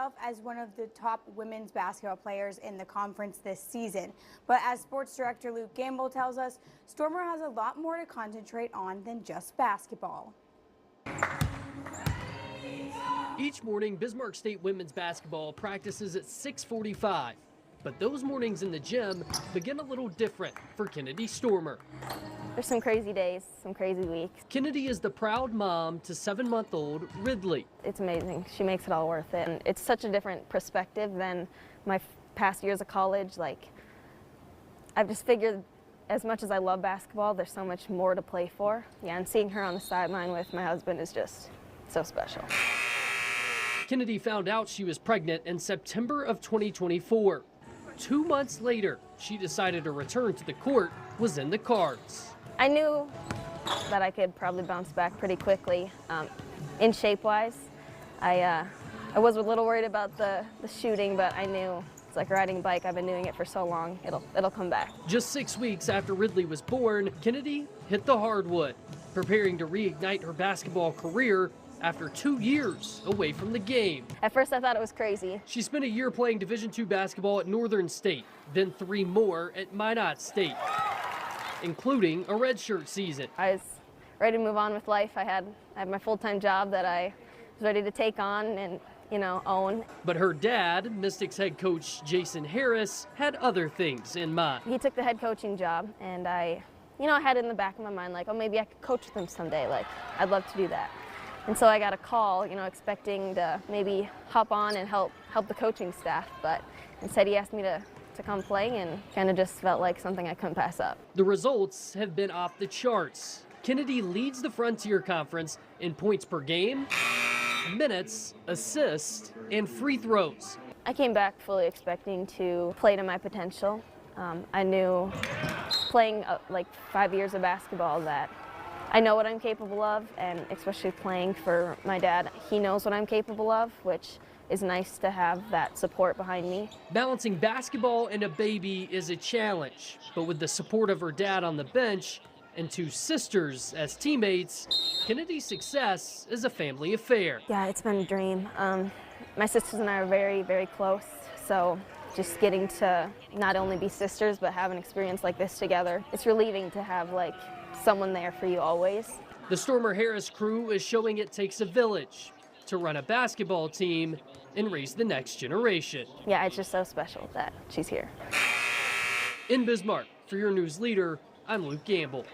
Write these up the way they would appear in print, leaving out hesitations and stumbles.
herself as one of the top women's basketball players in the conference this season. But as sports director Luke Gamble tells us, Stormer has a lot more to concentrate on than just basketball. Each morning, Bismarck State women's basketball practices at 6:45. But those mornings in the gym begin a little different for Kennedy Stormer. There's some crazy days, some crazy weeks. Kennedy is the proud mom to 7-month-old Ridley. It's amazing. She makes it all worth it. And it's such a different perspective than my past years of college. Like, I've just figured as much as I love basketball, there's so much more to play for. Yeah, and seeing her on the sideline with my husband is just so special. Kennedy found out she was pregnant in September of 2024. 2 months later, she decided a return to the court was in the cards. I knew that I could probably bounce back pretty quickly. In shape-wise, I was a little worried about the shooting, but I knew it's like riding a bike. I've been doing it for so long, it'll come back. Just 6 weeks after Ridley was born, Kennedy hit the hardwood, preparing to reignite her basketball career after 2 years away from the game. At first I thought it was crazy. She spent a year playing Division II basketball at Northern State, then 3 more at Minot State, including a redshirt season. I was ready to move on with life. I had my full-time job that I was ready to take on and, own. But her dad, Mystics head coach Jason Harris, had other things in mind. He took the head coaching job, and I had it in the back of my mind, like, oh, maybe I could coach them someday. Like, I'd love to do that. And so I got a call, expecting to maybe hop on and help the coaching staff, but instead he asked me to come play, and kind of just felt like something I couldn't pass up. The results have been off the charts. Kennedy leads the Frontier Conference in points per game, minutes, assists, and free throws. I came back fully expecting to play to my potential. I knew playing like 5 years of basketball that I know what I'm capable of, and especially playing for my dad, he knows what I'm capable of, which is nice to have that support behind me. Balancing basketball and a baby is a challenge, but with the support of her dad on the bench and 2 sisters as teammates, Kennedy's success is a family affair. Yeah, it's been a dream. My sisters and I are very, very close, so just getting to not only be sisters, but have an experience like this together, it's relieving to have someone there for you always. The Stormer Harris crew is showing it takes a village to run a basketball team and raise the next generation. Yeah, it's just so special that she's here. In Bismarck, for your news leader, I'm Luke Gamble.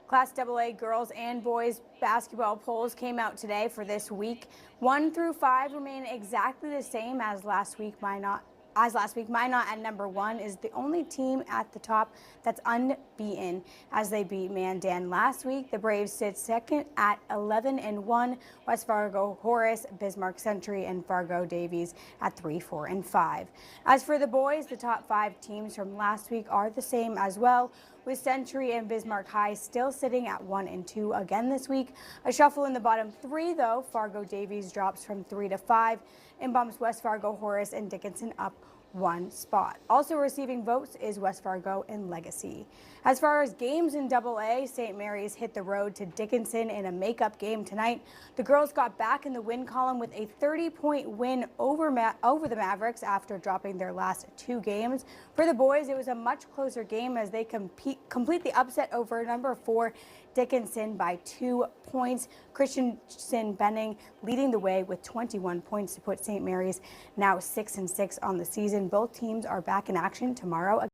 Class AA girls and boys basketball polls came out today for this week. 1 through 5 remain exactly the same as last week. Minot at number 1 is the only team at the top that's unbeaten as they beat Mandan last week. The Braves sit second at 11-1. West Fargo Horace, Bismarck Century, and Fargo Davies at 3, 4, and 5. As for the boys, the top 5 teams from last week are the same as well, with Century and Bismarck High still sitting at 1 and 2 again this week. A shuffle in the bottom 3, though. Fargo Davies drops from 3 to 5 and bumps West Fargo Horace and Dickinson up 1 spot. Also receiving votes is West Fargo and Legacy. As far as games in AA, St. Mary's hit the road to Dickinson in a makeup game tonight. The girls got back in the win column with a 30-point win over the Mavericks after dropping their last 2 games. For the boys, it was a much closer game as they complete the upset over number 4 Dickinson by 2 points. Christensen Benning leading the way with 21 points to put St. Mary's now 6-6 on the season. Both teams are back in action tomorrow.